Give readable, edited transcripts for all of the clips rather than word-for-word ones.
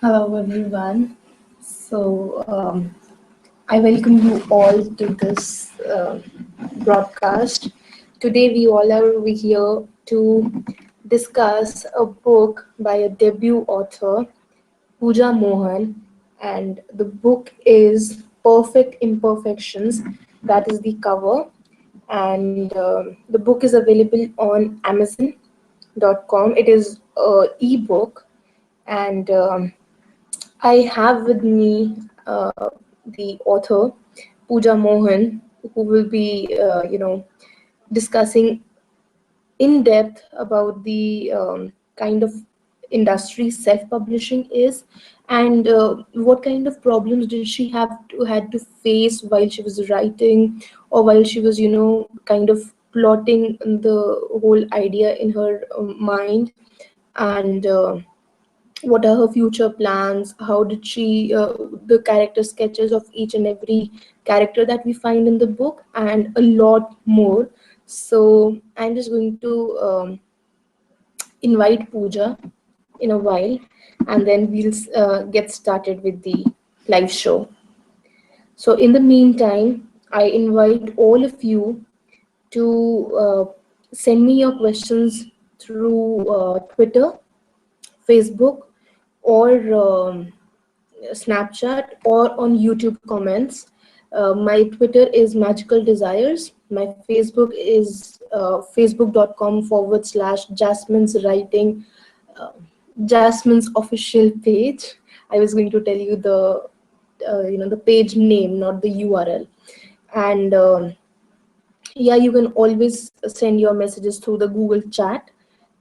Hello, everyone. So, I welcome you all to this broadcast. Today, we all are over here to discuss a book by a debut author, Puja Mohan, and the book is Perfect Imperfections. That is the cover, and the book is available on Amazon.com. It is a ebook, and I have with me the author Puja Mohan, who will be, discussing in depth about the kind of industry self-publishing is, and what kind of problems did she have to had to face while she was writing, or while she was, kind of plotting the whole idea in her mind, and what are her future plans, how did she the character sketches of each and every character that we find in the book, and a lot more. So I'm just going to invite Puja in a while, and then we'll get started with the live show. So in the meantime, I invite all of you to send me your questions through Twitter, Facebook, or Snapchat, or on YouTube comments. My Twitter is Magical Desires. My Facebook is facebook.com/Jasmine's Writing, uh, Jasmine's official page. I was going to tell you the page name, not the URL. And yeah, you can always send your messages through the Google chat.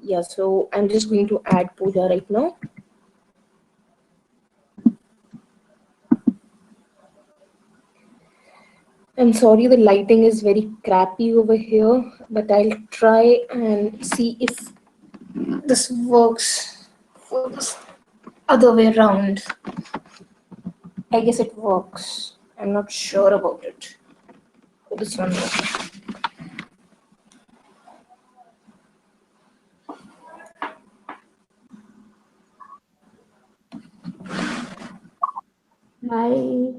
Yeah, so I'm just going to add Pooja right now. I'm sorry, the lighting is very crappy over here, but I'll try and see if this works for this other way around. I guess it works. I'm not sure about it for this one. Hi,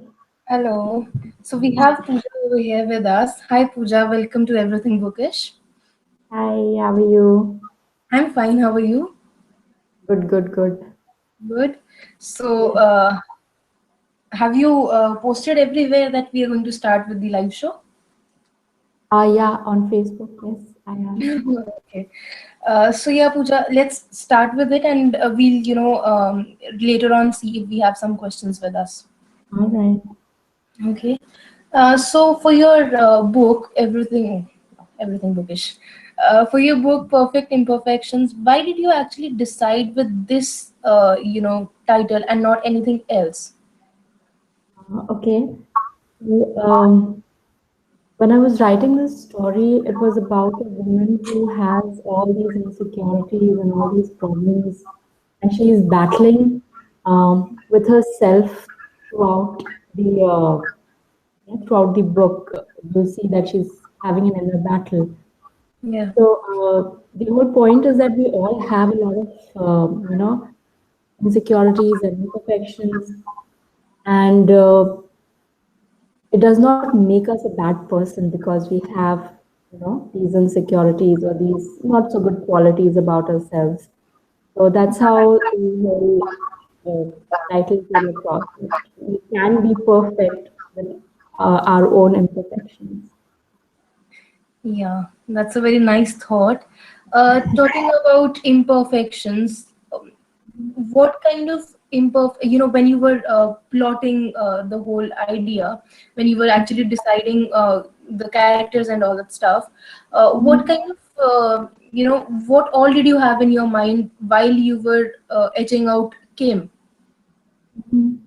Hello. So we have Pooja over here with us. Hi, Pooja. Welcome to Everything Bookish. hi, how are you? I'm fine. How are you? Good, good, good. Good. So, Yes. have you posted everywhere that we are going to start with the live show? Yeah, on Facebook, yes, I have. Okay. So yeah, Pooja, let's start with it, and we'll, later on see if we have some questions with us. All right. Okay. So for your book, everything bookish. For your book, Perfect Imperfections, why did you actually decide with this, title and not anything else? Okay. So, when I was writing this story, it was about a woman who has all these insecurities and all these problems, and she is battling with herself throughout the throughout the book. You'll see that she's having an inner battle. Yeah. So the whole point is that we all have a lot of insecurities and imperfections, and it does not make us a bad person because we have these insecurities or these not so good qualities about ourselves. So that's how the whole title came across. That we can be perfect with our own imperfections. Yeah, that's a very nice thought. Talking about imperfections, what kind of when you were plotting the whole idea, when you were actually deciding the characters and all that stuff, what Mhm. kind of, what all did you have in your mind while you were etching out Kim? Mhm.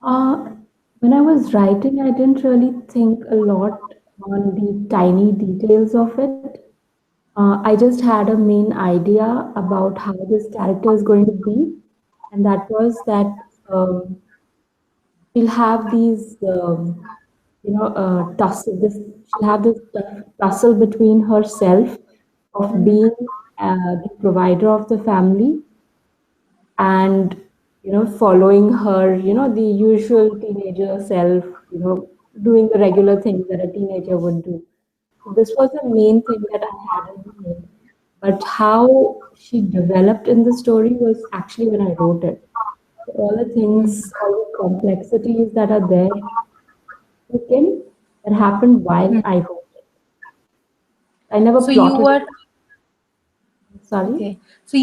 Uh, when I was writing, I didn't really think a lot on the tiny details of it. I just had a main idea about how this character is going to be, and that was that she'll have these, tussle. She'll have this tussle between herself of being the provider of the family and following her, the usual teenager self, doing the regular things that a teenager would do. This was the main thing that I had in mind. But how she developed in the story was actually when I wrote it. So all the things, all the complexities that are there within, that happened while I wrote it. I never So you plotted are it. Sorry. okay. So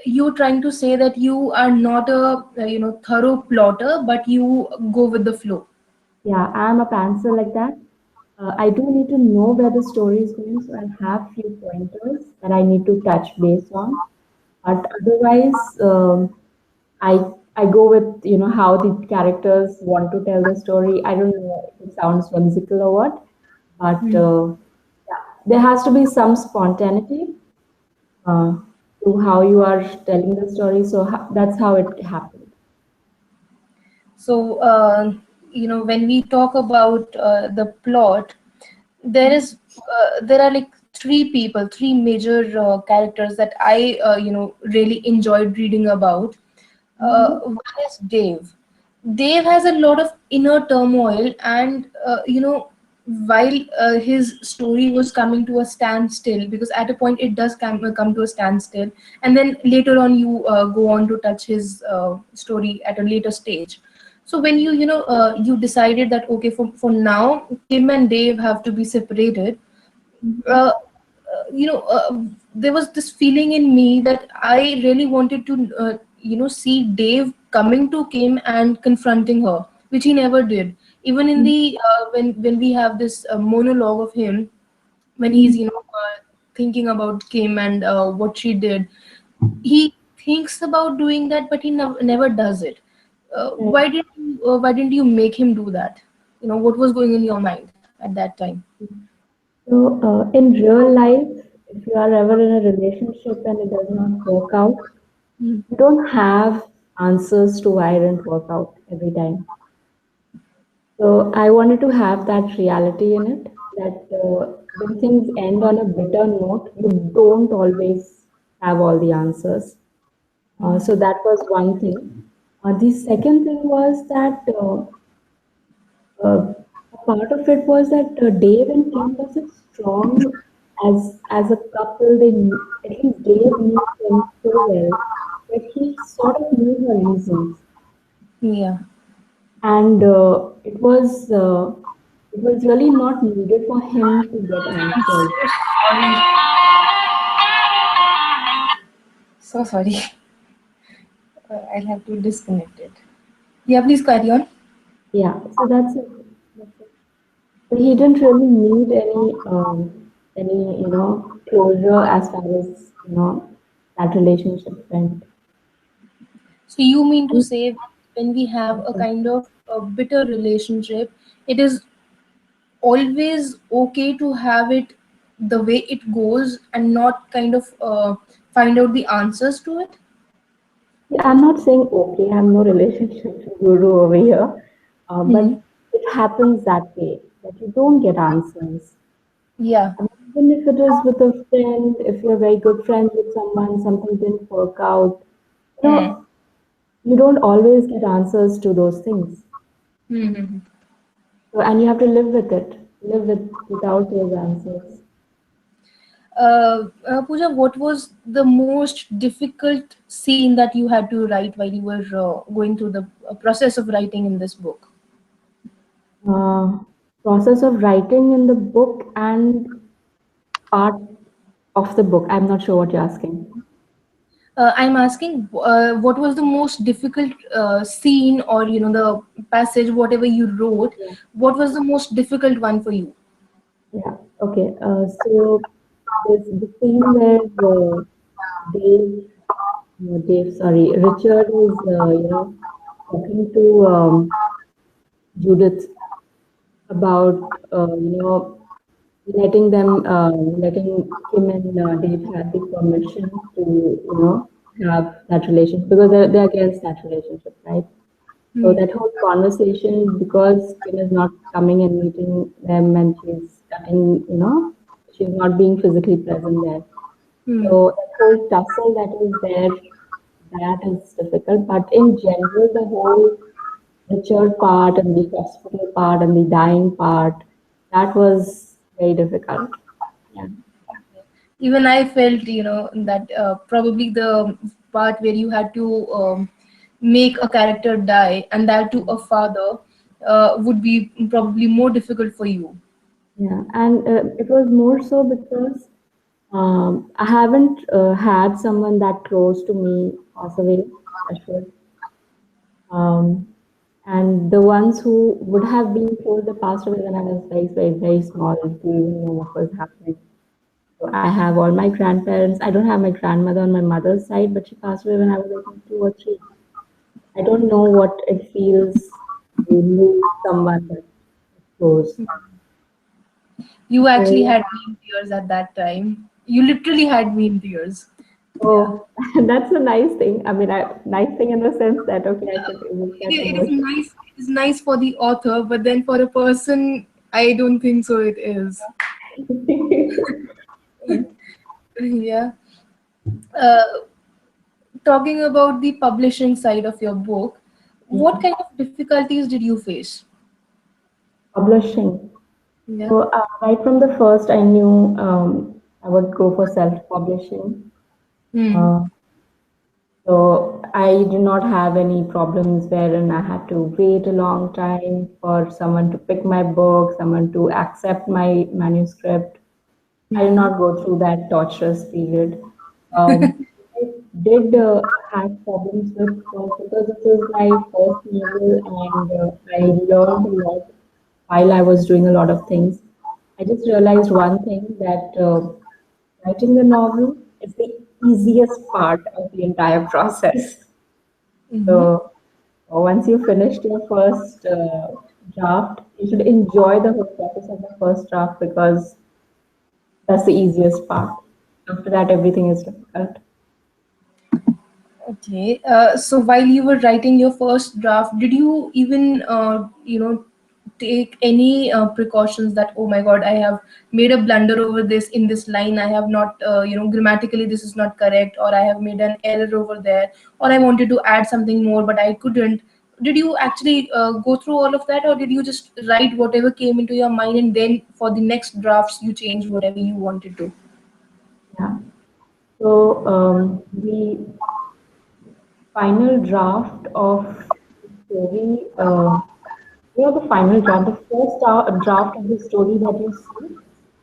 you're trying to say that you are not a thorough plotter, but you go with the flow. Yeah, I'm a pantser like that. I do need to know where the story is going, so I have few pointers that I need to touch base on. But otherwise, I go with how the characters want to tell the story. I don't know if it sounds whimsical or what, but yeah, there has to be some spontaneity uh, to how you are telling the story. So that's how it happened. So when we talk about the plot, there are like three major characters that I really enjoyed reading about. One is Dave. Dave has a lot of inner turmoil, and while his story was coming to a standstill, because at a point it does come to a standstill, and then later on you go on to touch his story at a later stage. So when you decided that okay, for now Kim and Dave have to be separated, uh, there was this feeling in me that I really wanted to, see Dave coming to Kim and confronting her, which he never did. Even in the when we have this monologue of him when he's thinking about Kim and what she did, he thinks about doing that, but he never does it. Why didn't you make him do that? What was going in your mind at that time? So, in real life, if you are ever in a relationship and it does not work out, Hmm. you don't have answers to why it didn't work out every time. So, I wanted to have that reality in it that when things end on a bitter note, you don't always have all the answers. So, that was one thing. The second thing was that a part of it was that Dave and Kim were so strong as a couple. At least Dave knew Kim so well that he sort of knew her reasons, Yeah. and it was really not needed for him to get answers. Sorry. So sorry. I'll have to disconnect it. Yeah, please carry on. Yeah, so that's it. That's it. So he didn't really need any closure as far as that relationship went. So you mean to And say that when we have a kind of a bitter relationship, it is always okay to have it the way it goes and not kind of find out the answers to it? yeah, I'm not saying okay, I'm no relationship guru over here, but Hmm. it happens that way that you don't get answers. Yeah. I mean, even if it is with a friend, if you're very good friends with someone, something didn't work out, Hmm. you don't always get answers to those things. Hmm. So, and you have to live with it, live without those answers. Pooja, what was the most difficult scene that you had to write while you were going through the process of writing in this book? Uh, Process of writing in the book and part of the book. I'm not sure what you're asking. I'm asking, what was the most difficult scene, or the passage, whatever you wrote? Yeah. What was the most difficult one for you? Yeah. Okay. So there's the scene where Dave, sorry, Richard is, talking to Judith about, letting Kim and Dave have the permission to, have that relationship because they're against that relationship, right? So Hmm. that whole conversation, because Kim is not coming and meeting them and she's cutting, she's not being physically present there. Hmm. So that whole tussle that is there that is difficult. But in general, the whole Richard part and the hospital part and the dying part, that was very difficult. Yeah. Even I felt, that probably the part where you had to make a character die, and that to a father, would be probably more difficult for you. Yeah, and it was more so because I haven't had someone that close to me pass away, Ashwin. Um, and the ones who would have been close, they passed away when I was very, very, very small to even know what was happening. So I have all my grandparents. I don't have my grandmother on my mother's side, but she passed away when I was, I think, 2 or 3. I don't know what it feels to lose someone that is close. You actually So, had me in tears at that time. You literally had me in tears. Yeah. oh, that's a nice thing. I mean, nice thing in the sense that, okay, I could get It is emotional. nice. It is nice for the author, but then for a person, I don't think so. It is. Yeah. Uh, Talking about the publishing side of your book, what Yeah. kind of difficulties did you face? Publishing. Yeah. So, right from the first, I knew I would go for self-publishing. Hmm. Uh, so, I did not have any problems wherein I had to wait a long time for someone to pick my book, someone to accept my manuscript. I did not go through that torturous period. I did have problems with because this is my first novel and I learned a lot while I was doing a lot of things. I just realized one thing that writing the novel is the easiest part of the entire process. Mm-hmm. So once you finished your first draft, you should enjoy the whole process of the first draft because that's the easiest part. After that, everything is difficult. Okay. So while you were writing your first draft, did you even, take any precautions that, oh my God, I have made a blunder over this in this line. I have not, grammatically this is not correct, or I have made an error over there, or I wanted to add something more, but I couldn't. Did you actually go through all of that, or did you just write whatever came into your mind, and then for the next drafts you change whatever you wanted to? Yeah. So the final draft of the story, the final draft, the first draft of the story that you see,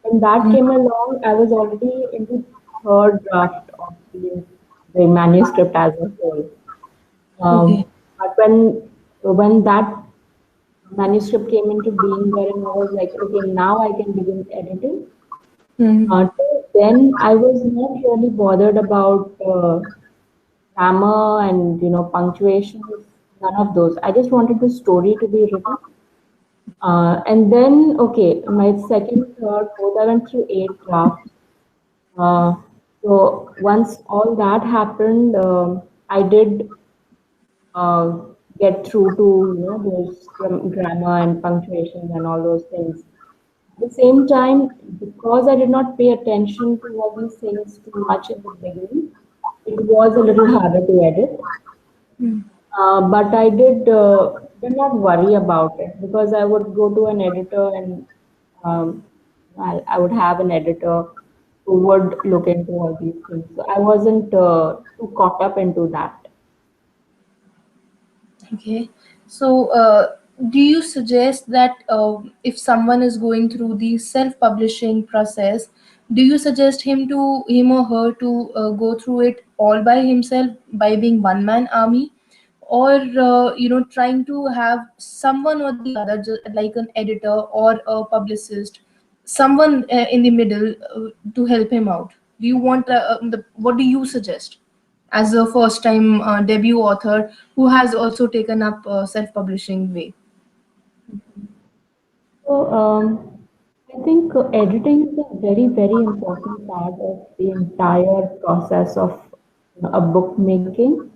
when that came along, I was already in the third draft of the manuscript as a whole. Okay. But when that manuscript came into being, wherein I was like, okay, now I can begin editing. Hmm. Till then, I was not really bothered about grammar and punctuations, none of those. I just wanted the story to be written. And then, okay, my second, third, fourth, I went through 8 drafts. Uh, so once all that happened, I did uh, get through to those grammar and punctuations and all those things. At the same time, because I did not pay attention to all these things too much in the beginning, it was a little harder to edit. But I did not worry about it because I would go to an editor and I would have an editor who would look into all these things. So I wasn't too caught up into that. Okay. So, do you suggest that if someone is going through the self-publishing process, do you suggest him or her to go through it all by himself by being one-man army, or trying to have someone or the other, like an editor or a publicist, someone in the middle to help him out? Do you want what do you suggest as a first time debut author who has also taken up self publishing way? So I think editing is a very, very important part of the entire process of a book making.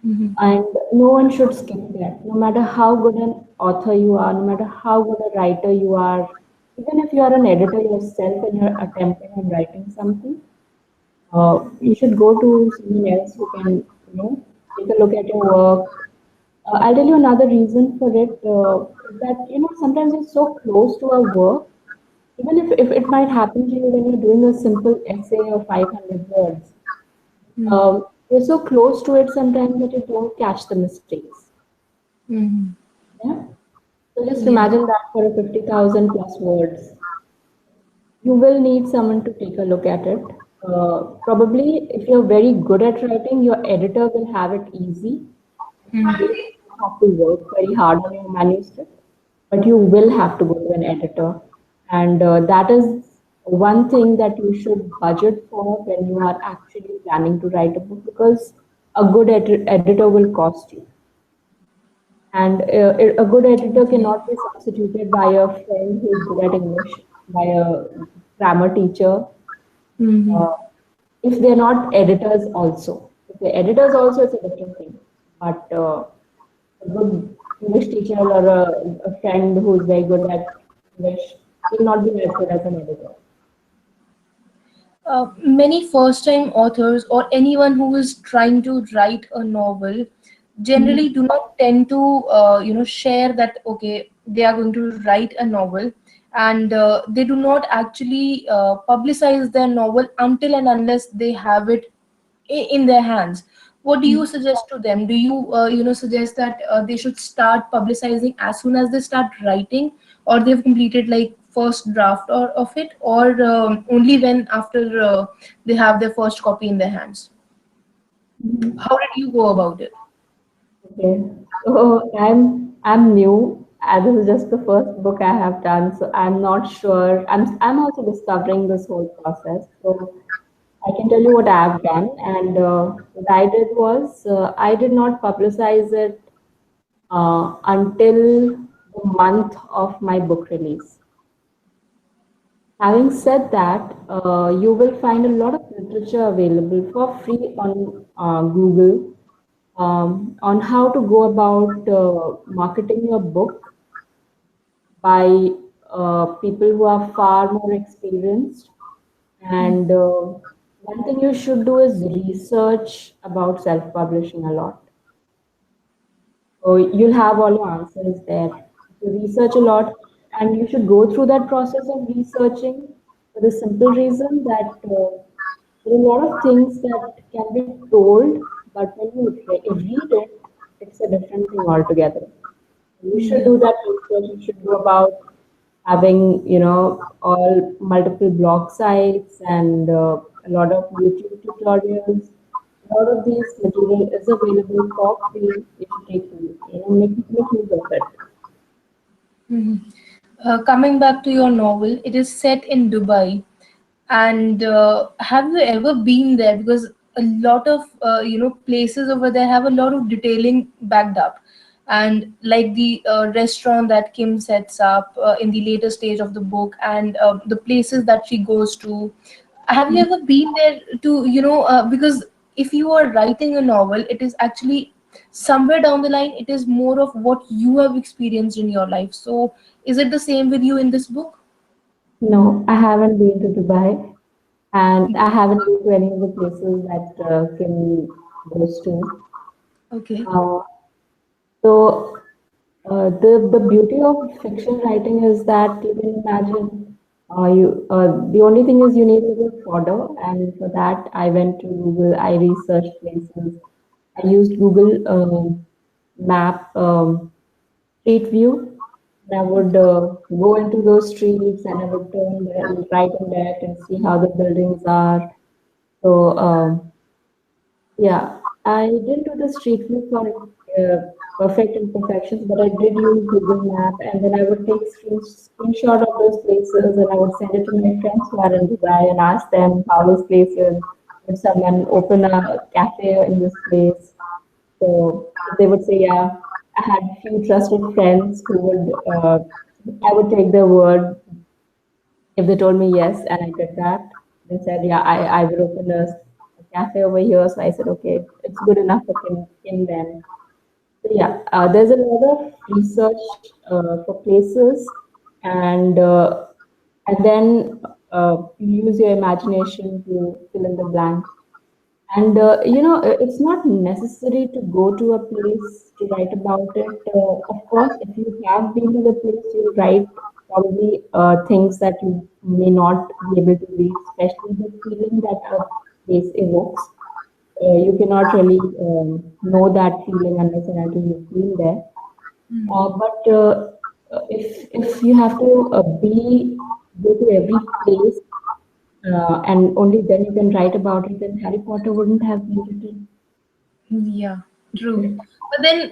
And no one should skip that. No matter how good an author you are, no matter how good a writer you are, even if you are an editor yourself and you're attempting on writing something, you should go to someone else who can take a look at your work. I'll tell you another reason for it is that sometimes it's so close to our work, even if it might happen to you when you're doing a simple essay of 500 words. You're so close to it sometimes that you don't catch the mistakes. Mm-hmm. Yeah. So just Yeah. imagine that for a 50,000 plus words. You will need someone to take a look at it. Probably, if you're very good at writing, your editor will have it easy. You Mm-hmm. don't have to work very hard on your manuscript, but you will have to go to an editor. And that is one thing that you should budget for when you are actually planning to write a book because a good editor will cost you. And a good editor cannot be substituted by a friend who is good at English, by a grammar teacher, Mm-hmm. uh, if they're not editors also. If they're editors also, it's a different thing. But a good English teacher or a friend who's very good at English will not be as good as an editor. Many first time authors or anyone who is trying to write a novel generally do not tend to share that okay they are going to write a novel, and they do not actually publicize their novel until and unless they have it in their hands. What do you suggest to them? Do you suggest that they should start publicizing as soon as they start writing, or they've completed like first draft or of it, or only when after they have their first copy in their hands? Mhm. How did you go about it? Okay, so I'm new. This is just the first book I have done, so I'm not sure. I'm also discovering this whole process. So I can tell you what I have done, and what I did was I did not publicize it until the month of my book release. Having said that, you will find a lot of literature available for free on Google on how to go about marketing your book by people who are far more experienced. And one thing you should do is research about self-publishing a lot. So you'll have all your answers there. You research a lot, and you should go through that process of researching for the simple reason that there are a lot of things that can be told, but when you read it, it's a different thing altogether. You should Yeah. do that research. You should go about having, all multiple blog sites and a lot of YouTube tutorials. A lot of these material is available for free. You should make use of it. Mhm. Coming back to your novel, it is set in Dubai. And have you ever been there? Because a lot of places over there have a lot of detailing backed up, and like the restaurant that Kim sets up in the later stage of the book, and the places that she goes to. Have you ever been there to because if you are writing a novel, it is actually somewhere down the line. It is more of what you have experienced in your life. So is it the same with you in this book? No, I haven't been to Dubai, and I haven't been to any of the places that Kim goes to. Okay. Uh, so the beauty of fiction writing is that you can imagine you the only thing is you need a good fodder, and for that I went to Google. I researched places. I used Google Map Street View. And I would go into those streets and I would turn right and left and see how the buildings are. So yeah, I didn't do the street view for perfect imperfections, but I did use Google Map, and then I would take screenshot of those places, and I would send it to my friends who are in Dubai and ask them how this place is. Would someone open a cafe in this place? So they would say, yeah. I had few trusted friends who would, I would take their word if they told me yes, and I did that, they said, yeah, I will open a cafe over here. So I said, okay, it's good enough for Kim then. So yeah, there's a lot of research for places, and then you use your imagination to fill in the blanks. And it's not necessary to go to a place to write about it. Of course, if you have been to the place, you'll write probably things that you may not be able to read, especially the feeling that a place evokes. You cannot really know that feeling unless and until you've been there. But if you have to go to every place and only then you can write about it, then Harry Potter wouldn't have been written. Yeah, true. But then,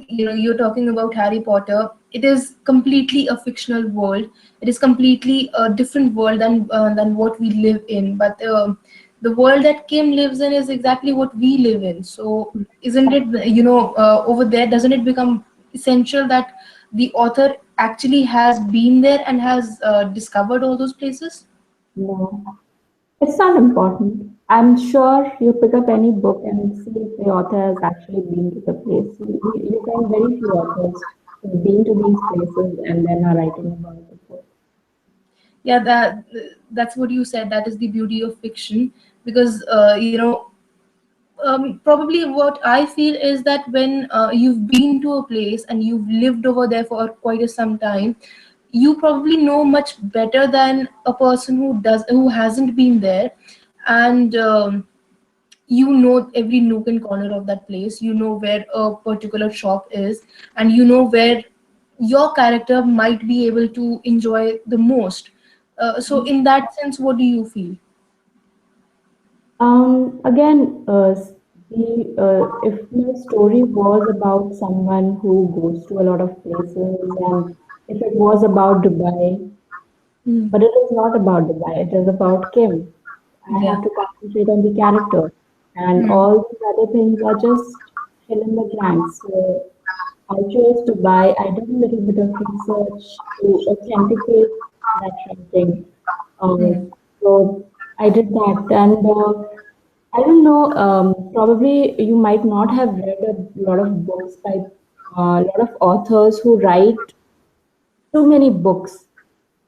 you're talking about Harry Potter. It is completely a fictional world. It is completely a different world than what we live in. But the world that Kim lives in is exactly what we live in. So, isn't it, over there, doesn't it become essential that the author actually has been there and has discovered all those places? No, it's not important. I'm sure you pick up any book and see if the author has actually been to the place. You find very few authors who've been to these places and then are writing about the book. Yeah, that's what you said. That is the beauty of fiction, because probably what I feel is that when you've been to a place and you've lived over there for quite some time, you probably know much better than a person who hasn't been there. And you know every nook and corner of that place. You know where a particular shop is, and you know where your character might be able to enjoy the most. So in that sense, what do you feel? Again, if my story was about someone who goes to a lot of places, and if it was about Dubai, Hmm. but it is not about Dubai, it is about Kim. I Yeah. have to concentrate on the character, and Hmm. all these other things are just fill in the blanks. So I chose Dubai. I did a little bit of research to authenticate that writing. Hmm. So I did that, and I don't know. Probably you might not have read a lot of books by a lot of authors who write too many books.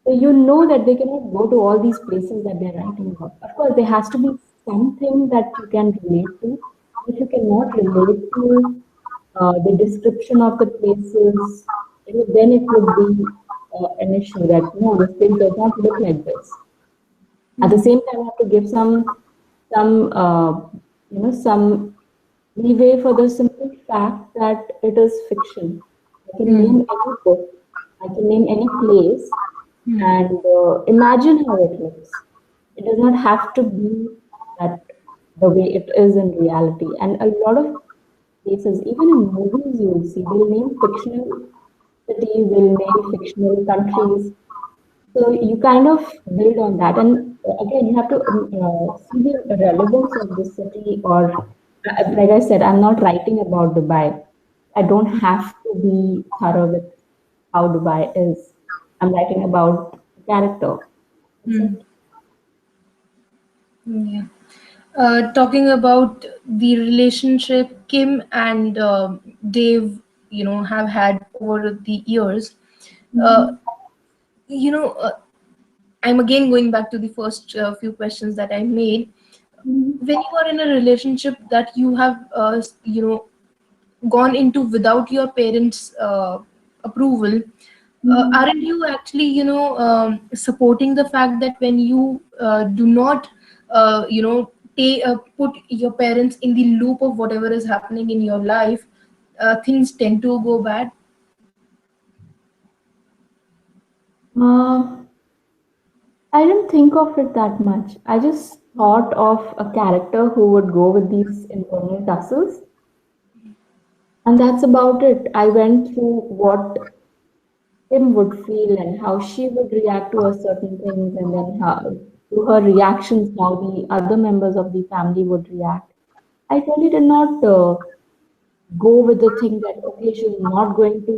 So you know that they cannot go to all these places that they're writing about. Of course, there has to be something that you can relate to. If you cannot relate to the description of the places, then it would be an issue that no, this place does not look like this. At the Hmm. same time, I have to give some leeway for the simple fact that it is fiction. I can Hmm. name any book, I can name any place, Hmm. and imagine how it looks. It does not have to be that the way it is in reality. And a lot of places, even in movies, you will see they'll name fictional cities, they'll name fictional countries, so you kind of build on that, and again, you have to see the relevance of the city. Or, like I said, I'm not writing about Dubai. I don't have to be thorough with how Dubai is. I'm writing about the character. That's Hmm. it. Yeah. Talking about the relationship Kim and Dave, have had over the years. Uh, Mhm. you know, uh, I'm again going back to the first few questions that I made. Mhm. When you are in a relationship that you have, gone into without your parents' approval, aren't Mhm. you actually, supporting the fact that when you do not, put your parents in the loop of whatever is happening in your life, things tend to go bad? Uh, I didn't think of it that much. I just thought of a character who would go with these internal tussles, and that's about it. I went through what Kim would feel and how she would react to a certain things, and then how to her reactions, how the other members of the family would react. I really did not go with the thing that okay, she's not going to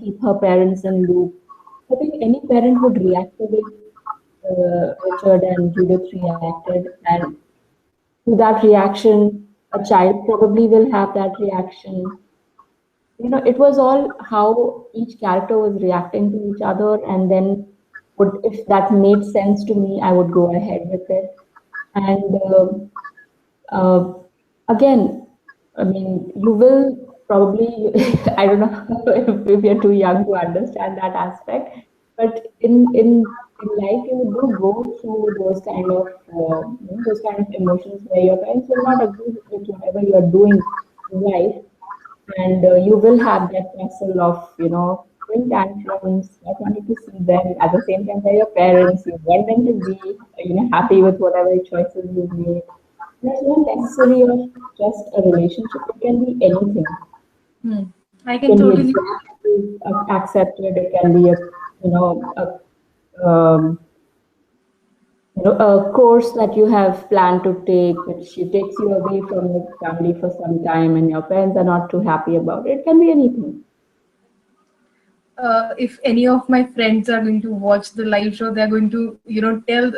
keep her parents in loop. I think any parent would react the way Richard and Judith reacted, and to that reaction, a child probably will have that reaction. It was all how each character was reacting to each other, and then would if that made sense to me, I would go ahead with it. And Uh, Again, I mean, you will probably, I don't know if you're too young to understand that aspect, but in life, you do go through those kind of, those kind of emotions where your parents will not agree with whatever you are doing in life, and you will have that tussle of, throwing tantrums, not wanting to see them. At the same time, they're your parents. You want them to be, happy with whatever choices you made. There's no necessary of just a relationship. It can be anything. Hmm. I It can can be a totally. job that you accepted. It can be a, a course that you have planned to take, which takes you away from your family for some time, and your parents are not too happy about it. It can be anything. If any of my friends are going to watch the live show, they're going to, tell,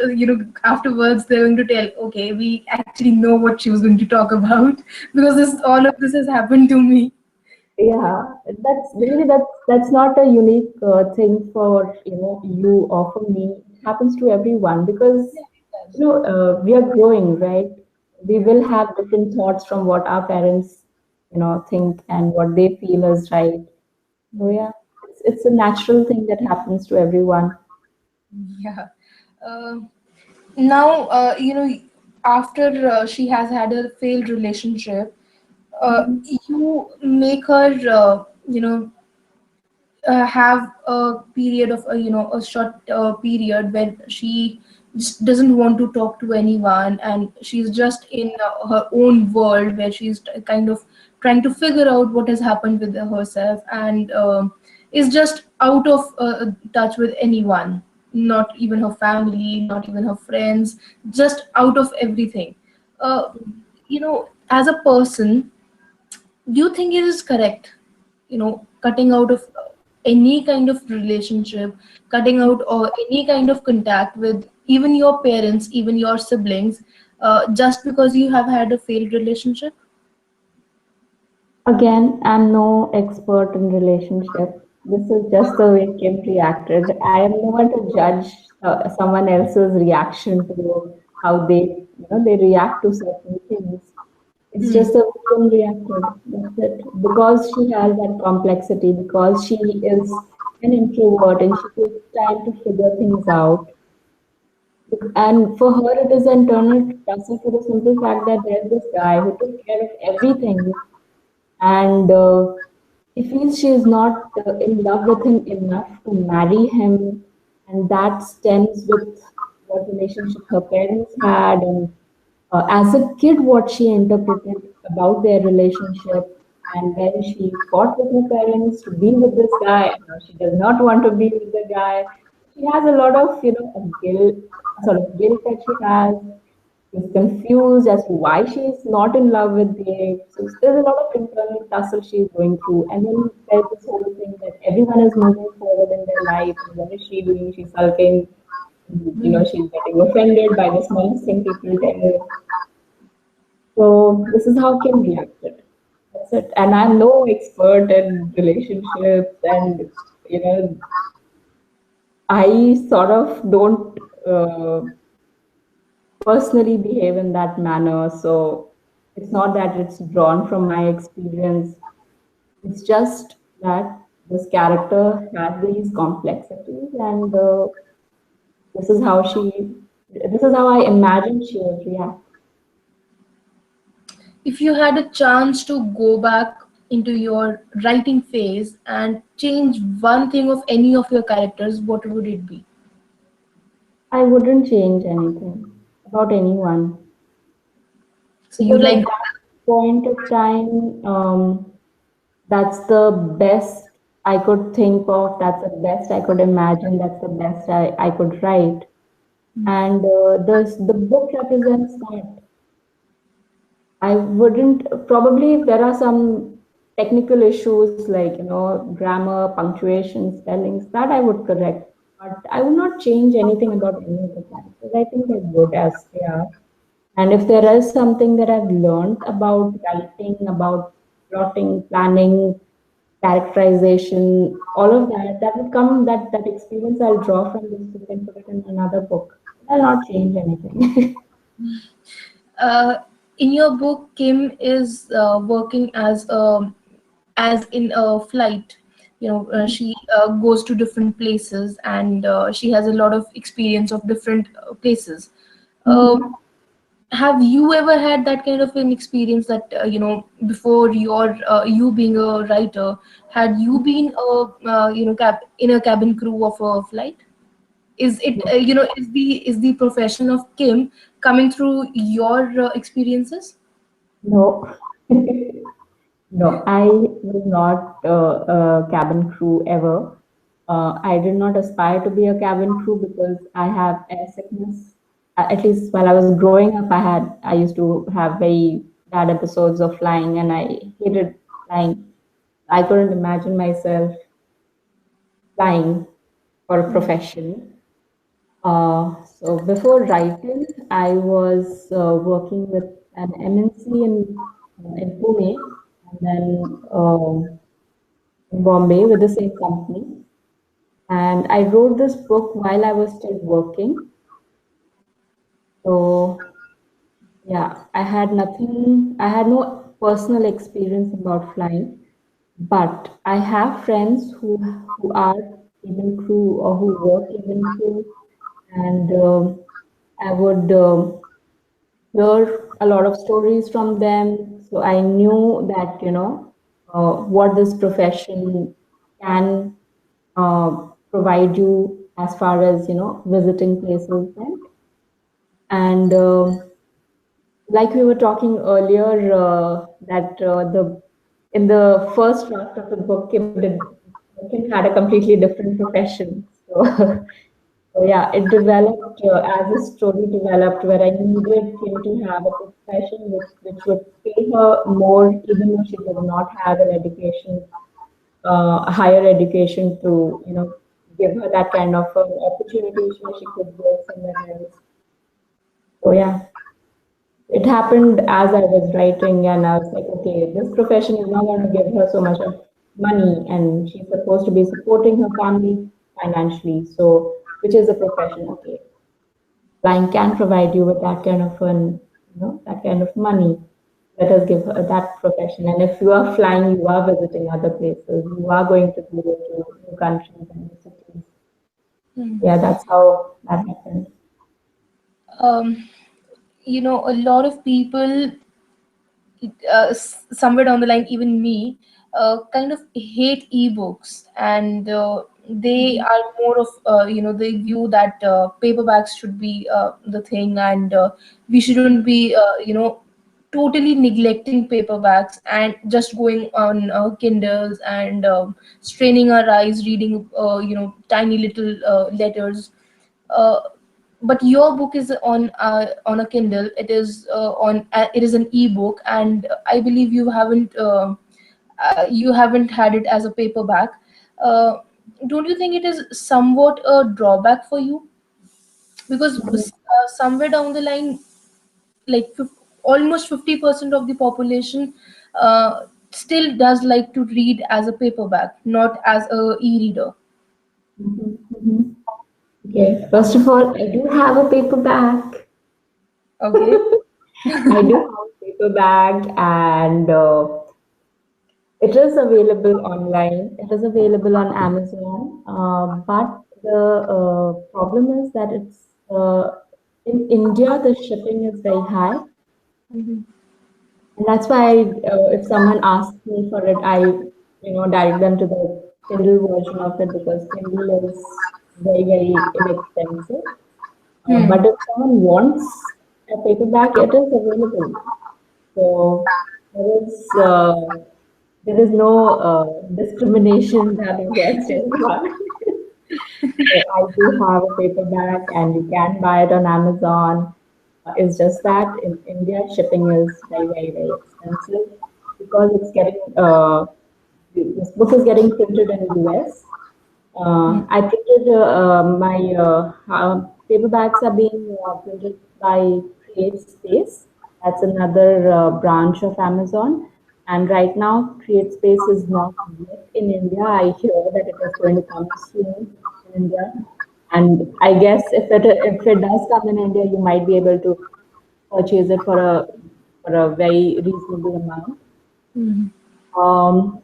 afterwards they're going to tell, okay, we actually know what she was going to talk about because all of this has happened to me. Yeah, that's not a unique thing for you or for me. It happens to everyone because we are growing, right? We will have different thoughts from what our parents think and what they feel is right. So yeah, it's a natural thing that happens to everyone. Yeah. Uh, Now, after she has had a failed relationship, Mhm. you make her, have a period of a short period where she just doesn't want to talk to anyone, and she's just in her own world where she's kind of trying to figure out what has happened with herself, and is just out of touch with anyone, not even her family, not even her friends, just out of everything. uh, as a person, do you think it is correct, cutting out of any kind of relationship, cutting out or any kind of contact with even your parents, even your siblings, just because you have had a failed relationship? Again, I'm no expert in relationship. This is just the way Kim reacted. I am no one to judge someone else's reaction to how they react to certain things. It's Hmm. just the way Kim reacted. That's it. Because she has that complexity, because she is an introvert and she takes time to figure things out. And for her, it is an internal tussle for the simple fact that there's this guy who took care of everything and she feels she is not in love with him enough to marry him, and that stems with what relationship her parents had, and as a kid, what she interpreted about their relationship, and then she fought with her parents to be with this guy. Now she does not want to be with the guy. She has a lot of a sort of guilt that she has. She's confused as to why she's not in love with Dave. So there's a lot of internal tussle she's going through. And then there's this whole thing that everyone is moving forward in their life. And what is she doing? She's sulking. She's getting offended by the smallest thing people tell her. So this is how Kim reacted. That's it. And I'm no expert in relationships, and you know, I sort of don't personally behave in that manner. So it's not that it's drawn from my experience. It's just that this character has these complexities, and this is how she, this is how I imagine she would react. If you had a chance to go back into your writing phase and change one thing of any of your characters, what would it be? I wouldn't change anything about anyone So you because at like. that point of time, that's the best I could think of. That's the best I could imagine. That's the best I could write. And the book represents that. I wouldn't probably if there are some technical issues like grammar, punctuation, spellings that I would correct, but I would not change anything about any of the characters. I think they're good as they are. And if there is something that I've learned about writing, about plotting, planning, characterization, all of that, that would come that experience I'll draw from this book and put it in another book. I'll not change anything. uh, in your book, Kim is working as in a flight. She goes to different places, and she has a lot of experience of different places. Uh, Mhm. have you ever had that kind of an experience that before you being a writer, had you been in a cabin crew of a flight? Is it No, is the profession of Kim coming through your experiences? no, no. I was not a cabin crew ever. I did not aspire to be a cabin crew because I have air sickness. At least while I was growing up, I used to have very bad episodes of flying, and I hated flying. I couldn't imagine myself flying for a profession. So before writing, I was working with an MNC in Pune, and then in Bombay with the same company. And I wrote this book while I was still working. So yeah, I had no personal experience about flying, but I have friends who are cabin crew or who work cabin crew, and I would hear a lot of stories from them. So I knew that, what this profession can provide you as far as, visiting places went. And like we were talking earlier, that the in the first draft of the book, Kim had a completely different profession. So, so yeah, it developed as a story developed where I needed Kim to have a profession which would pay her more, even though she did not have an education, a higher education to, give her that kind of opportunities where she could work somewhere else. So yeah, it happened as I was writing, and I was like, okay, this profession is not going to give her so much of money, and she's supposed to be supporting her family financially. So, which is a profession, okay, flying can provide you with that kind of that kind of money. Let us give her that profession. And if you are flying, you are visiting other places, you are going to go to new countries and new cities. Yeah, that's how that happened. um, a lot of people, somewhere down the line, even me, kind of hate ebooks, and they Mhm. are more of they view that paperbacks should be the thing, and we shouldn't be totally neglecting paperbacks and just going on Kindles and straining our eyes reading tiny little letters. uh, but your book is on a Kindle. It is an ebook, and I believe you haven't had it as a paperback. Uh, don't you think it is somewhat a drawback for you? Because somewhere down the line, like almost 50% of the population still does like to read as a paperback, not as a e-reader. Mhm. Mhm. Okay, first of all, I do have a paperback. Okay. I do have a paperback, and it is available online. It is available on Amazon. But the problem is that in India, the shipping is very high. Mhm. And that's why if someone asks me for it, I direct them to the Kindle version of it because Kindle is very, very inexpensive. Hmm. But if someone wants a paperback, it is available. So there is no discrimination done against anyone. So I do have a paperback, and you can buy it on Amazon. It's just that in India, shipping is very, very, very expensive because it's getting this book is getting printed in US. Hmm. I printed my paperbacks are being printed by Create Space. That's another branch of Amazon. And right now, Create Space is not yet in India. I hear that it is going to come soon in India. And I guess if it does come in India, you might be able to purchase it for a for a very reasonable amount. Mm. Um,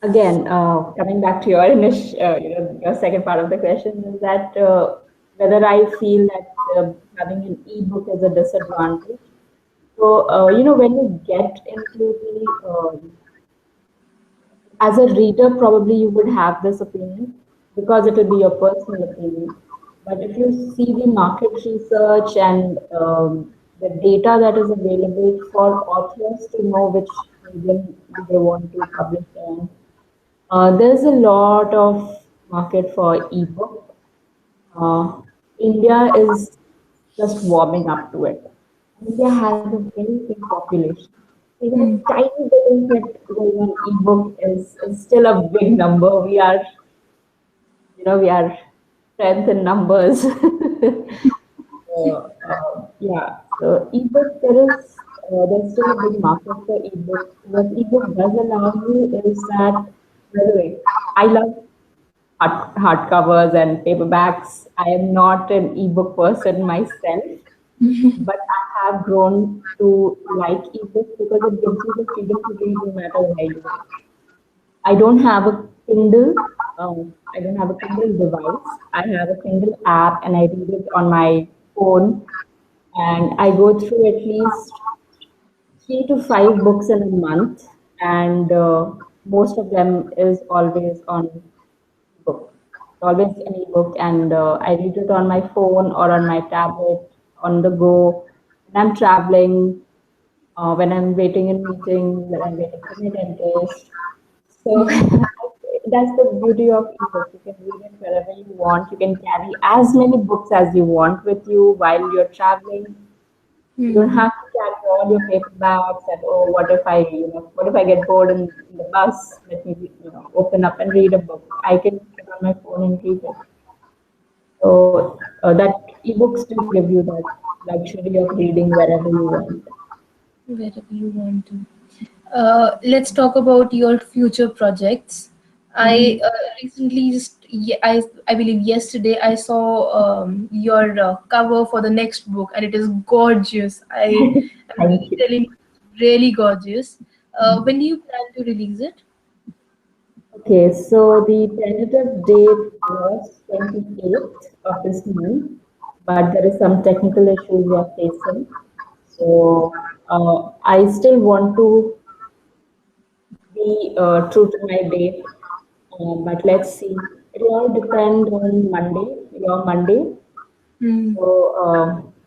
Again, coming back to your your second part of the question is that whether I feel that having an ebook is a disadvantage. So, when you get into the as a reader, probably you would have this opinion because it will be your personal opinion. But if you see the market research and the data that is available for authors to know which medium do they want to publish on, there's a lot of market for ebook. Uh, India is just warming up to it. India has a very big population. Even a Mm. tiny bit of it going on ebook is still a big number. We are strength in numbers. Yeah, so ebook there's still a big market for ebook. What ebook does allow you is that, by the way, I love hardcovers and paperbacks. I am not an ebook person myself, but I have grown to like ebooks because it gives you the freedom to read no matter where you are. I don't have a Kindle. I don't have a Kindle device. I have a Kindle app, and I read it on my phone. And I go through at least 3 to 5 books in a month, and most of them is always on book. Always an ebook, and I read it on my phone or on my tablet on the go. When I'm traveling, when I'm waiting in meetings, when I'm waiting for my dentist. So that's the beauty of ebook. You can read it wherever you want. You can carry as many books as you want with you while you're traveling. You don't Mm. have to carry all your paper bags and oh, what if I get bored in the bus? Let me, open up and read a book. I can put on my phone and read it. So that ebooks do give you that luxury of reading wherever you want. Wherever you want to. Let's talk about your future projects. I Mhm. recently I believe yesterday I saw your cover for the next book, and it is gorgeous. I am Thank really you. telling you, really gorgeous. When do you plan to release it? Okay, so the tentative date was 28th of this month, but there is some technical issues we are facing. So I still want to be true to my date, but let's see. It will all depend on Monday, your Monday. Hmm. So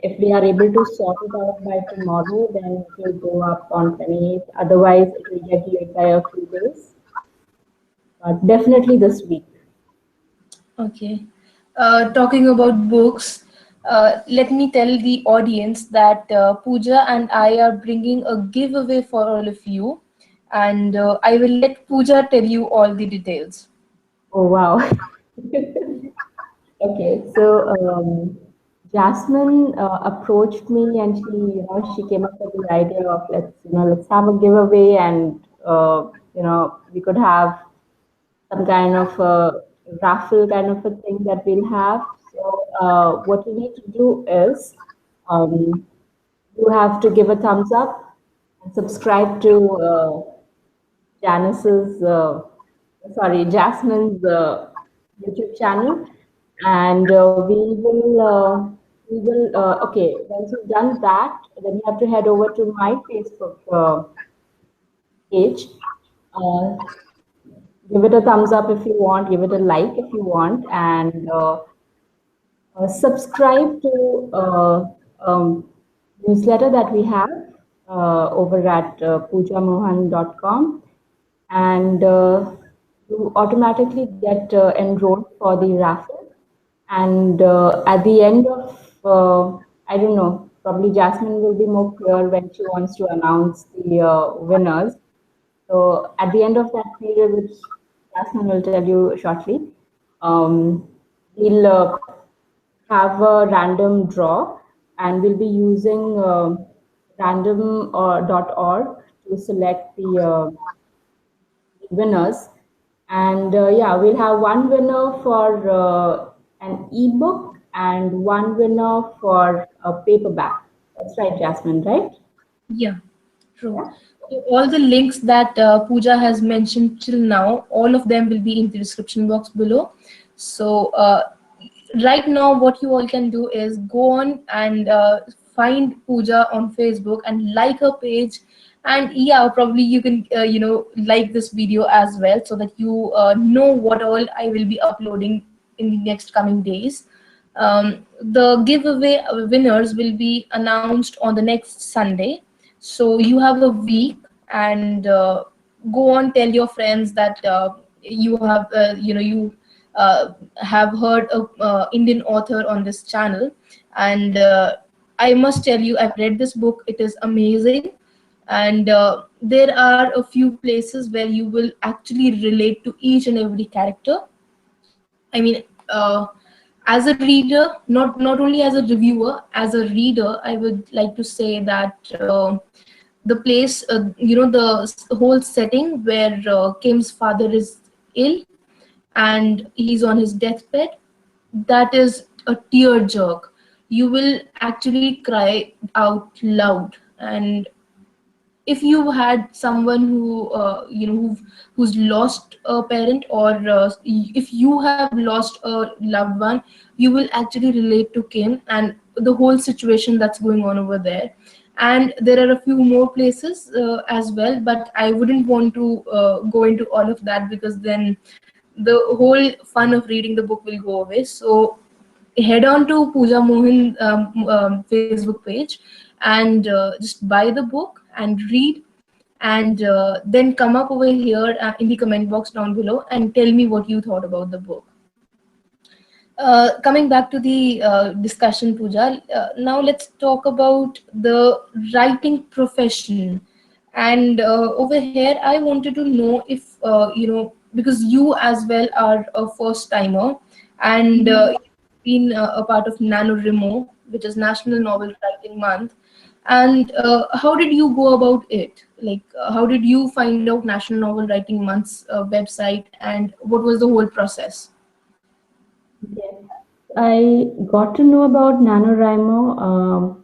if we are able to sort it out by tomorrow, then it will go up on 28th. Otherwise, it will get delayed by a few days, but definitely this week. Okay. Talking about books, let me tell the audience that Pooja and I are bringing a giveaway for all of you, and I will let Pooja tell you all the details. Oh wow. Okay, so Jasmine approached me and she came up with the idea of let's have a giveaway and we could have some kind of a raffle kind of a thing that we'll have. So what you need to do is um, you have to give a thumbs up and subscribe to Jasmine's YouTube channel, and okay, once you've done that, then you have to head over to my Facebook page. Uh, Give it a thumbs up if you want, give it a like if you want, and subscribe to newsletter that we have over at pujamohan.com, and you automatically get enrolled for the raffle. And at the end of, I don't know, probably Jasmine will be more clear when she wants to announce the winners. So at the end of that period, which Jasmine will tell you shortly, we'll have a random draw, and we'll be using random.org to select the winners. And yeah, we'll have one winner for an ebook and one winner for a paperback. That's right, Jasmine, right? Yeah. True. All the links that Pooja has mentioned till now, all of them will be in the description box below. So right now, what you all can do is go on and find Pooja on Facebook and like her page. And yeah, probably you can like this video as well, so that you know what all I will be uploading in the next coming days. The giveaway winners will be announced on the next Sunday. So you have a week, and go on, tell your friends that you have heard a Indian author on this channel. And I must tell you, I've read this book. It is amazing. And there are a few places where you will actually relate to each and every character. I mean, as a reader, not only as a reviewer, as a reader, I would like to say that the place, the whole setting where Kim's father is ill and he's on his deathbed, that is a tear jerk. You will actually cry out loud. And if you had someone who who's lost a parent, or if you have lost a loved one, you will actually relate to Kim and the whole situation that's going on over there. And there are a few more places as well, but I wouldn't want to go into all of that, because then the whole fun of reading the book will go away. So head on to Puja Mohan Facebook page, and just buy the book and read. And then come up over here in the comment box down below and tell me what you thought about the book. Coming back to the discussion, Pooja, now let's talk about the writing profession. And over here, I wanted to know if, because you as well are a first timer, and you've been a part of NaNoWriMo, which is National Novel Writing Month. And how did you go about it? Like, how did you find out National Novel Writing Month's website, and what was the whole process? Okay. I got to know about NaNoWriMo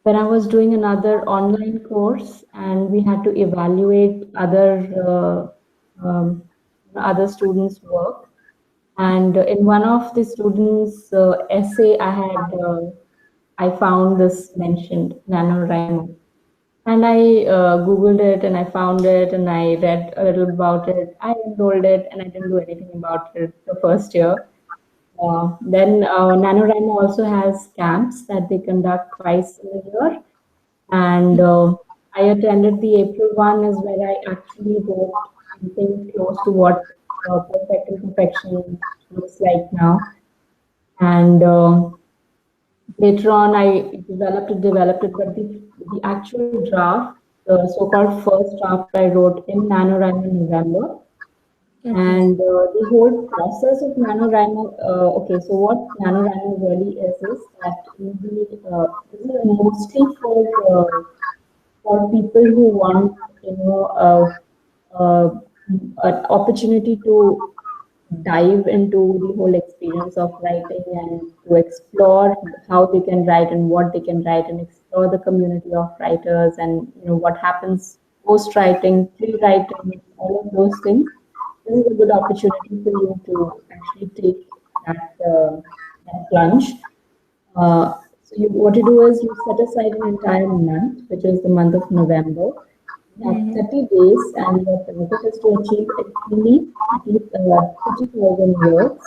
when I was doing another online course, and we had to evaluate other students' work. And in one of the students' essay, I found this mentioned NaNoWriMo. And I Googled it and I found it and I read a little about it. I enrolled it and I didn't do anything about it the first year. Then NaNoWriMo also has camps that they conduct twice in a year. And I attended the April one, is where I actually wrote something close to what Perfect Imperfection looks like now. And later on, I developed it, but the actual draft, the so-called first draft, I wrote in NaNoWriMo in November. Okay. And the whole process of NaNoWriMo, okay, so what NaNoWriMo really is that this is mostly for people who want, uh, an opportunity to dive into the whole experience of writing and to explore how they can write and what they can write and explore the community of writers and what happens post writing, pre writing, all of those things. This is a good opportunity for you to actually take that plunge. What you do is you set aside an entire month, which is the month of November. You have Mhm. 30 days, and your target is to achieve at least 30,000 words.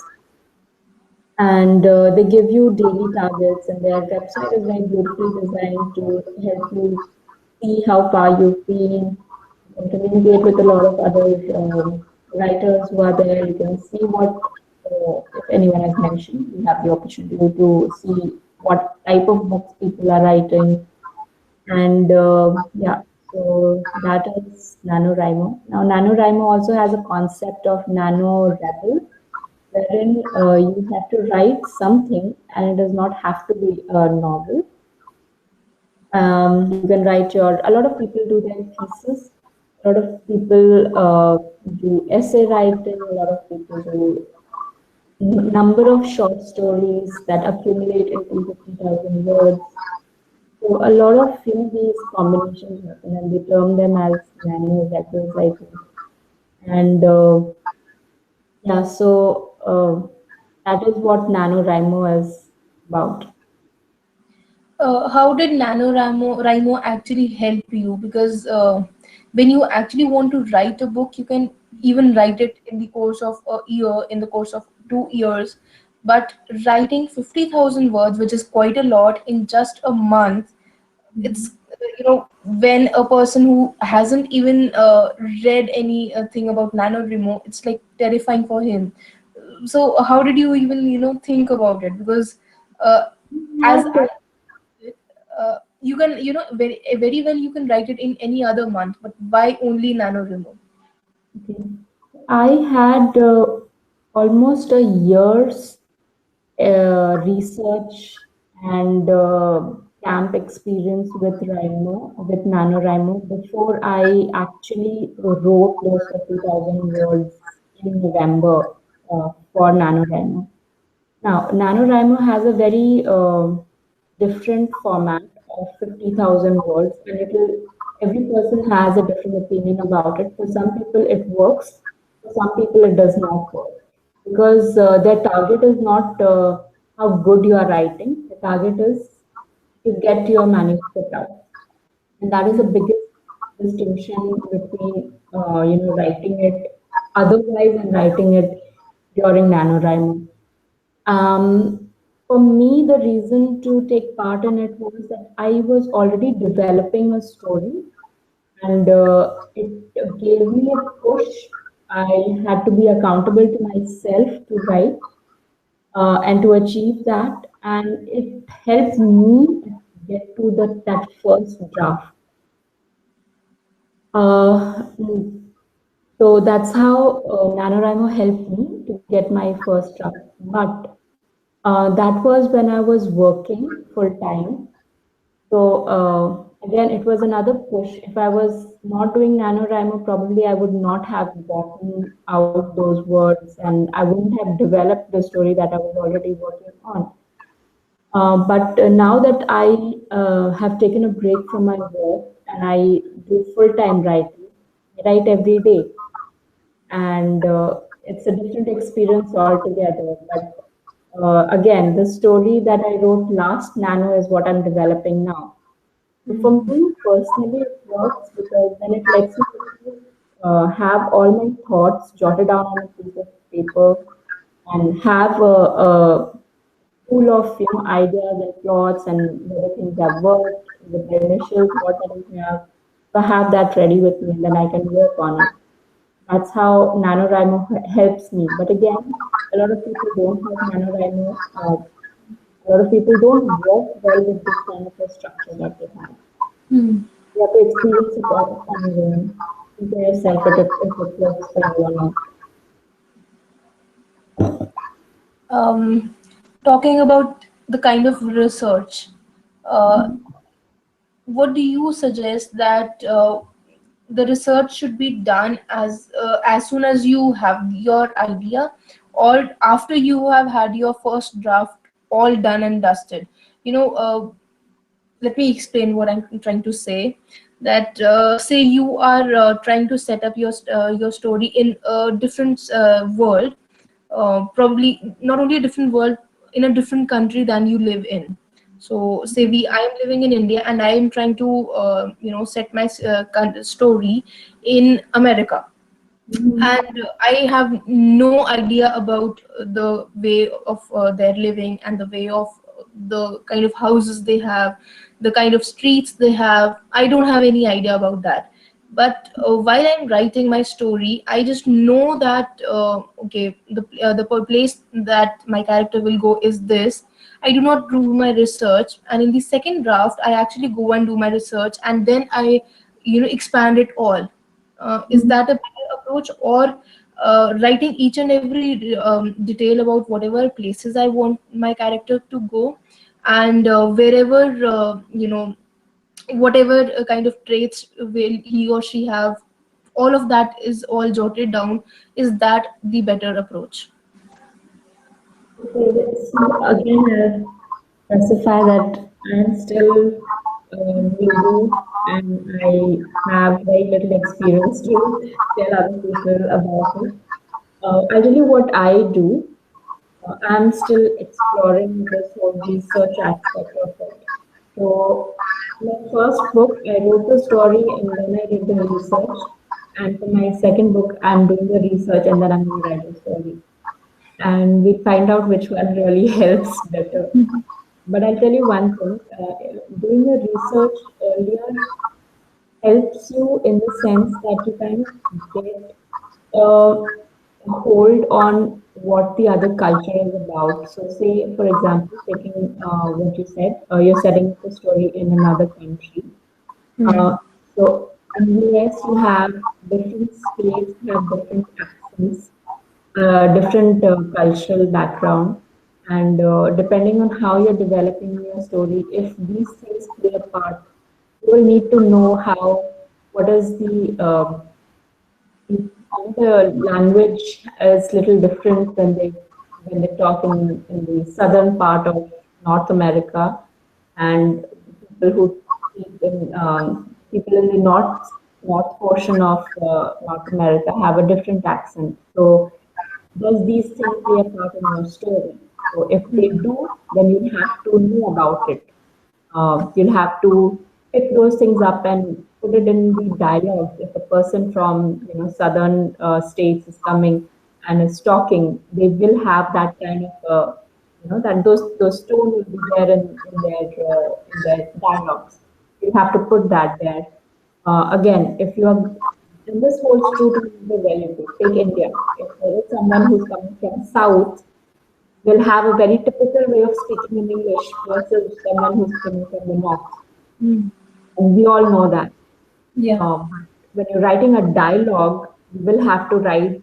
And they give you daily targets, and their website is very beautifully designed to help you see how far you've been. You can communicate with a lot of other writers who are there. You can see if anyone has mentioned, you have the opportunity to see what type of books people are writing. And yeah, so that is NaNoWriMo. Now, NaNoWriMo also has a concept of Nano Rebel, wherein you have to write something and it does not have to be a novel. You can write a lot of people do their thesis, a lot of people do essay writing, a lot of people do number of short stories that accumulate into 50,000 words. So a lot of these combinations happen, and they term them as nano records, I think. And yeah, so that is what NaNoWriMo is about. How did NaNoWriMo actually help you? Because when you actually want to write a book, you can even write it in the course of a year, in the course of 2 years. But writing 50,000 words, which is quite a lot, in just a month, it's when a person who hasn't even read any thing about NaNoWriMo, it's like terrifying for him. So how did you even think about it? Because as Had I you can very well you can write it in any other month, but why only NaNoWriMo? okay. I had almost a year's research and camp experience with NaNoWriMo, before I actually wrote those 50,000 words in November for NaNoWriMo. Now, NaNoWriMo has a very different format of 50,000 words, and every person has a different opinion about it. For some people, it works. For some people, it does not work because their target is not how good you are writing. The target is to get your manuscript out, and that is the biggest distinction between writing it otherwise and writing it during NaNoWriMo. For me, the reason to take part in it was that I was already developing a story, and it gave me a push. I had to be accountable to myself to write and to achieve that, and it helped me get to that first draft. Mm, so that's how NaNoWriMo helped me to get my first draft. But that was when I was working full time. So again, it was another push. If I was not doing NaNoWriMo, probably I would not have gotten out those words and I wouldn't have developed the story that I was already working on. But now that I have taken a break from my work and I do full time writing, I write every day, and it's a different experience altogether. But again, the story that I wrote last, Nano, is what I'm developing now. So for me personally, it works because then it lets me have all my thoughts jotted down on a piece of paper and have a full of ideas and plots and whether things have worked with the initials, what I don't have. So I have that ready with me and then I can work on it. That's how NaNoWriMo helps me. But again, a lot of people don't have NaNoWriMo. A lot of people don't work well with this kind of a structure that they have. Hmm. You have to experience it on your own. See for yourself if it works for you or not. um, Talking about the kind of research, uh, what do you suggest that the research should be done as soon as you have your idea, or after you have had your first draft all done and dusted? Let me explain what I'm trying to say. That say you are trying to set up your story in a different world, probably not only a different world, in a different country than you live in. So say I am living in India and I am trying to set my story in America, Mhm. and I have no idea about the way of their living and the way of the kind of houses they have, the kind of streets they have. I don't have any idea about that. But while I'm writing my story, I just know that okay, the place that my character will go is this. I do not do my research, and in the second draft I actually go and do my research, and then I expand it all. Is Mhm. that a better approach, or writing each and every detail about whatever places I want my character to go, and wherever whatever kind of traits will he or she have, all of that is all jotted down? Is that the better approach? Okay, so again, specify that I'm still newbie and I have very little experience to tell other people about it. I'll tell you what I do. I'm still exploring this whole research aspect of it. So, my first book, I wrote the story and then I did the research. And for my second book, I'm doing the research and then I'm going to write the story. And we find out which one really helps better. But I'll tell you one thing, doing the research earlier helps you in the sense that you kind of get a hold on what the other culture is about. So, say, for example, taking what you said, you're setting up a story in another country. Hmm. Uh, so, in US, you have different states have different accents, different cultural background, and depending on how you're developing your story, if these things play a part, you will need to know how, what is the language is little different when they talk in the southern part of North America, and people who speak in people in the north portion of North America have a different accent. So does these things play a part in your story? So if they do, then you have to know about it. You'll have to pick those things up and put it in the dialogue. If a person from southern states is coming and is talking, they will have that kind of that those tone will be there in their dialogues. You have to put that there. Again, if you are and this holds true to the value group. Take India. If there is someone who's coming from South, will have a very typical way of speaking in English versus someone who's coming from the North. Hmm. And we all know that. Yeah. When you're writing a dialogue, you will have to write,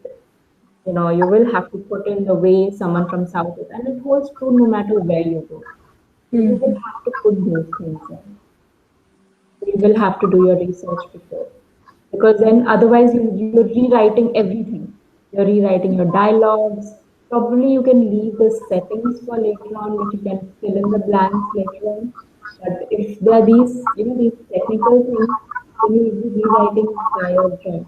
you will have to put in the way someone from South is. And it holds true no matter where you go. So you will Hmm. have to put those things in. You will have to do your research before. Because then otherwise you're rewriting everything. You're rewriting your dialogues. Probably you can leave the settings for later on, which you can fill in the blanks later on. But if there are these technical things, then you'll be rewriting entire job.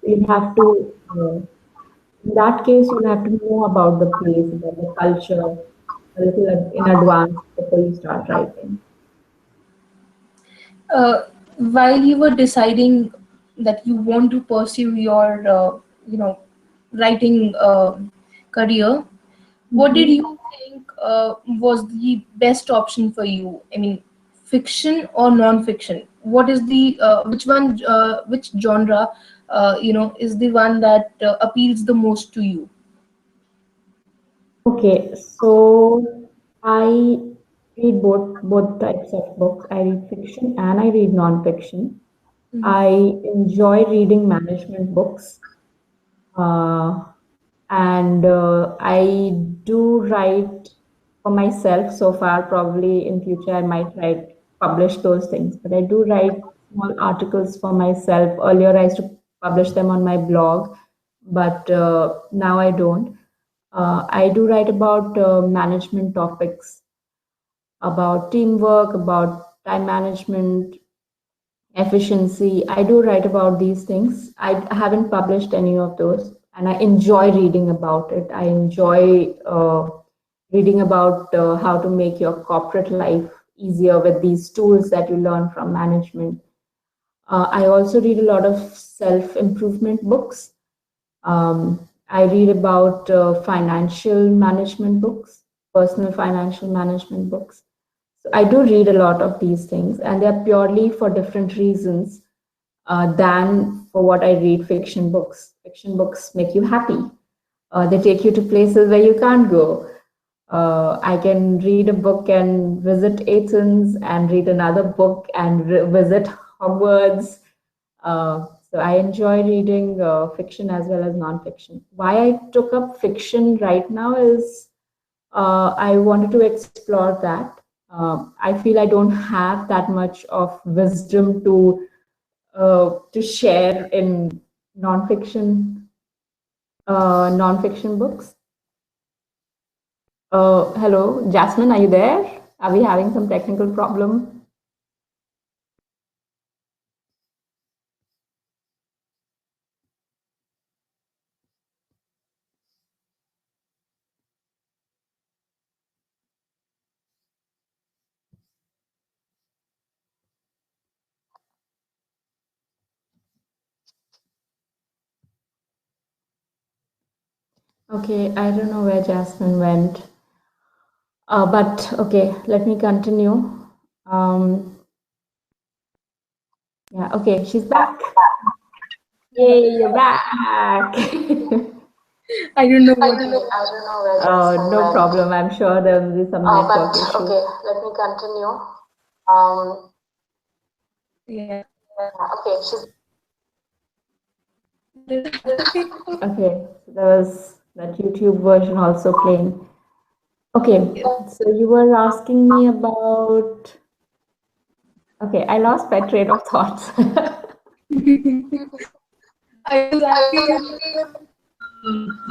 You'll have to, in that case, you'll have to know about the place, about the culture, a little in advance before you start writing. While you were deciding that you want to pursue your, you know, writing career, what did Mhm. you think was the best option for you? I mean, fiction or non-fiction? What is the which genre, is the one that appeals the most to you? Okay, so I read both types of books. I read fiction and I read non-fiction. I enjoy reading management books, uh, and I do write for myself so far. Probably in future I might write publish those things, but I do write small articles for myself. Earlier I used to publish them on my blog, but now I don't. I do write about management topics, about teamwork, about time management, efficiency. I do write about these things. I haven't published any of those, and I enjoy reading about it. I enjoy reading about how to make your corporate life easier with these tools that you learn from management. I also read a lot of self improvement books. I read about financial management books, personal financial management books. So I do read a lot of these things, and they're purely for different reasons than for what I read fiction books. Fiction books make you happy. They take you to places where you can't go. I can read a book and visit Athens, and read another book and visit Hogwarts. So I enjoy reading fiction as well as non-fiction. Why I took up fiction right now is I wanted to explore that. I feel I don't have that much of wisdom to share in non-fiction non-fiction books. Hello, Jasmine, are you there? Are we having some technical problem? Okay, I don't know where Jasmine went. But okay, let me continue. Um, yeah, okay, she's back. Yay, you're back. I don't know what. I don't know where no problem. I'm sure there will be some network But issue. okay, Let me continue. Um, yeah, okay, she's what is happening? okay. So there was that YouTube version also playing. Okay, Yes. so you were asking me about. Okay, I lost my train of thoughts. I was asking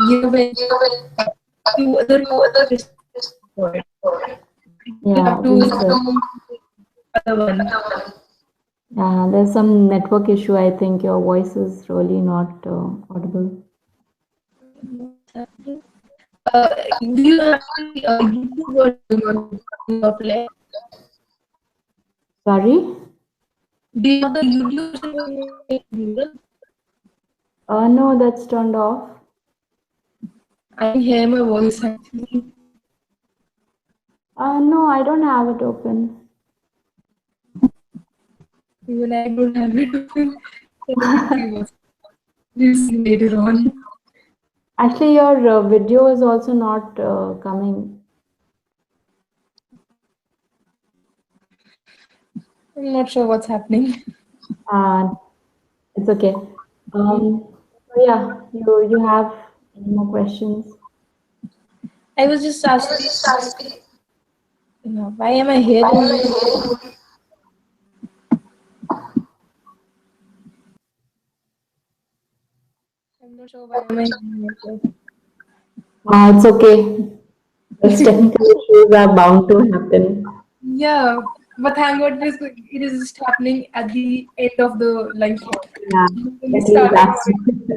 you, when to the research for it, you Yeah, have to research. other one. Yeah, there's some network issue. I think your voice is really not audible. What's happening? Do you have the YouTube version on your play? Sorry? Do you have the YouTube version on your computer? No, that's turned off. I can hear my voice actually. No, I don't have it open. Even I don't have it open. So let's see what we'll see later on. Actually, your video is also not coming. I'm not sure what's happening. Uh, it's okay. So yeah, you have any more questions? I was just asking, why am I hearing you? I'm not sure why am I hearing myself. It's okay. Those technical issues are bound to happen. Yeah, but thank God it is just happening at the end of the live shot. Yeah, When we at least started. that's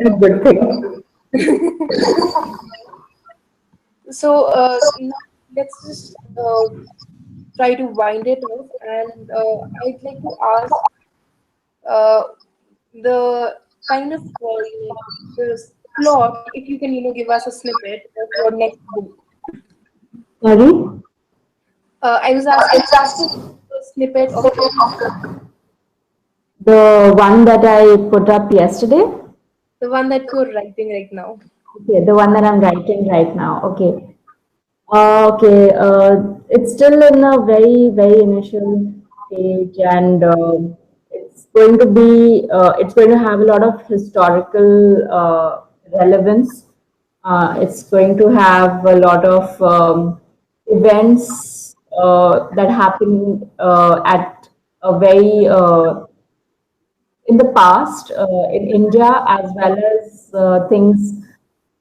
a good thing. So now let's just try to wind it off, and I'd like to ask uh, the kind of the plot, if you can, give us a snippet of your next book. Sorry? I was asking a snippet of your The one that I put up yesterday? the one that you're writing right now. Okay, the one that I'm writing right now. Okay. Okay, it's still in a very, very initial stage, and it's going to have a lot of historical relevance. It's going to have a lot of events that happen at a very in the past in India, as well as things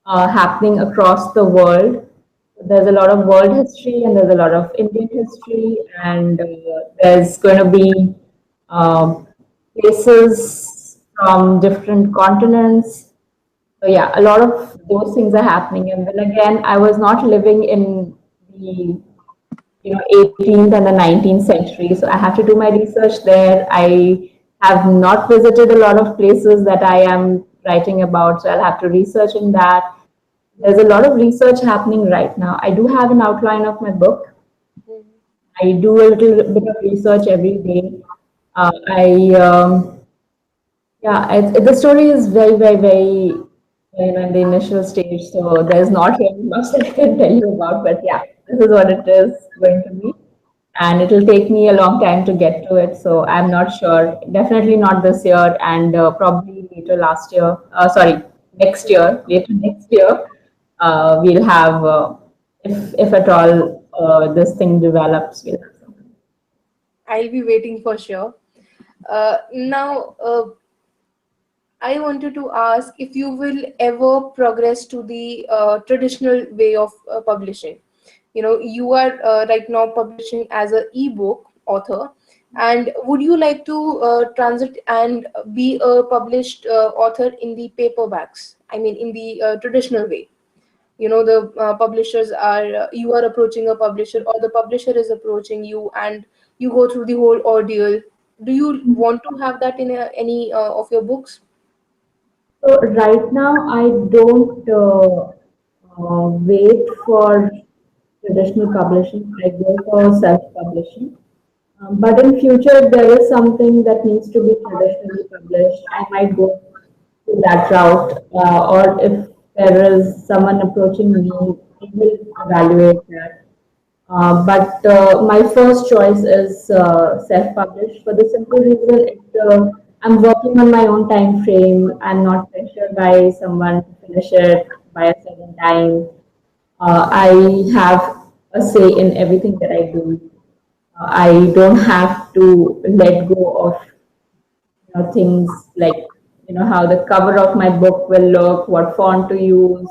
happening across the world. There's a lot of world history and there's a lot of Indian history, and there's going to be um, places from different continents. So yeah, a lot of those things are happening. And then again, I was not living in the 18th and the 19th century, so I have to do my research there. I have not visited a lot of places that I am writing about, so I'll have to research in that. There's a lot of research happening right now. I do have an outline of my book. I do a little bit of research every day. I Yeah, the story is very, very, very, in the initial stage, so there's not really much that I can tell you about, but yeah, this is what it is going to be. And it'll take me a long time to get to it, so I'm not sure. Definitely not this year, and probably later last year, sorry, next year, later next year, we'll have, if at all this thing develops, we'll have something. I'll be waiting for sure. Now, I wanted to ask if you will ever progress to the traditional way of publishing. You are right now publishing as an ebook author, and would you like to transit and be a published author in the paperbacks? I mean, in the traditional way. The publishers are you are approaching a publisher, or the publisher is approaching you, and you go through the whole ordeal. Do you want to have that in any of your books? So right now, I don't. wait for traditional publishing. I go for self-publishing. But in future, if there is something that needs to be traditionally published, I might go to that route. Or if there is someone approaching me, I will evaluate that. But my first choice is self-published for the simple reason I'm working on my own time frame. I'm not pressured by someone to finish it by a certain time. I have a say in everything that I do. I don't have to let go of things like how the cover of my book will look, what font to use,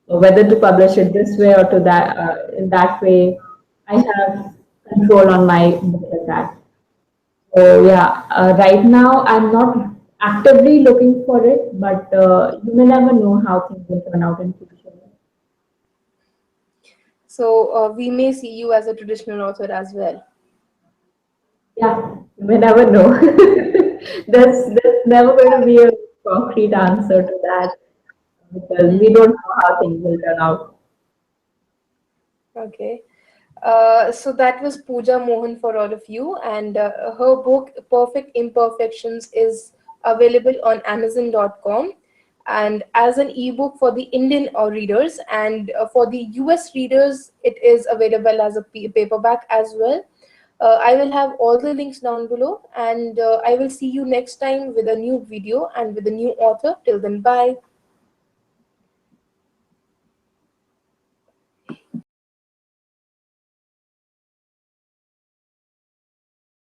or whether to publish it this way or to that in that way. I have control on my book like that. So yeah, right now I'm not actively looking for it, but you may never know how things will turn out in future. So we may see you as a traditional author as well. Yeah, you may never know. There's never going to be a concrete answer to that because we Hmm. don't know how things will turn out. Okay. So that was Puja Mohan for all of you, and her book Perfect Imperfections is available on Amazon.com and as an ebook for the Indian readers, and for the US readers, it is available as a paperback as well. I will have all the links down below, and I will see you next time with a new video and with a new author. Till then, bye.